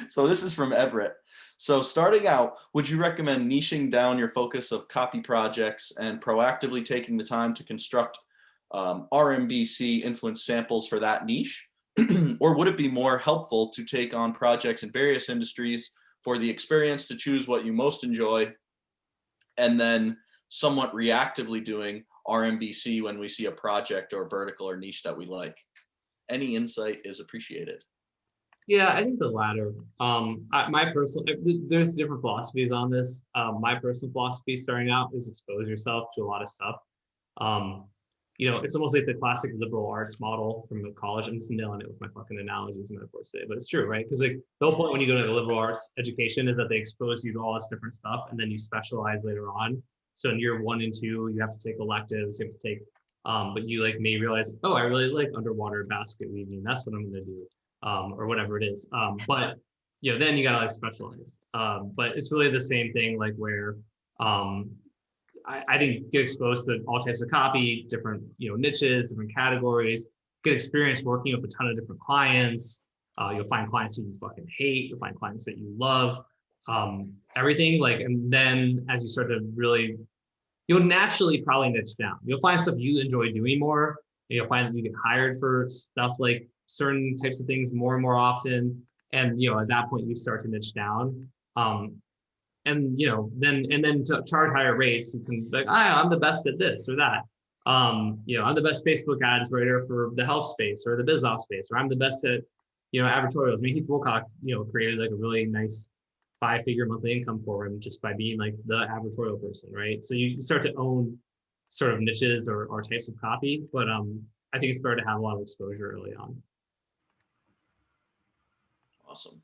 So this is from Everett. So starting out, would you recommend niching down your focus of copy projects and proactively taking the time to construct RMBC influence samples for that niche? Or would it be more helpful to take on projects in various industries for the experience to choose what you most enjoy, and then somewhat reactively doing RMBC when we see a project or vertical or niche that we like? Any insight is appreciated. Yeah, I think the latter. My personal, there's different philosophies on this. My personal philosophy starting out is expose yourself to a lot of stuff. Um, it's almost like the classic liberal arts model from college. I'm just nailing it with my fucking analogies and metaphors today, but it's true, right? Because like the whole point when you go to the liberal arts education is that they expose you to all this different stuff, and then you specialize later on. So in year 1 and 2, you have to take electives, you have to take, but you like may realize, oh, I really like underwater basket weaving. That's what I'm going to do. Or whatever it is. But then you gotta like specialize. But it's really the same thing, like where I think get exposed to all types of copy, different niches, different categories, get experience working with a ton of different clients. You'll find clients that you fucking hate, you'll find clients that you love, everything like, and then as you start to really, you'll naturally probably niche down. You'll find stuff you enjoy doing more, and you'll find that you get hired for stuff like certain types of things more and more often. And, at that point you start to niche down. Then to charge higher rates, you can be like, I'm the best at this or that. I'm the best Facebook ads writer for the health space or the biz ops space, or I'm the best at, advertorials. I mean, Heath Wilcock, created like a really nice 5-figure monthly income for him just by being like the advertorial person, right? So you start to own sort of niches or types of copy, but I think it's better to have a lot of exposure early on. Awesome.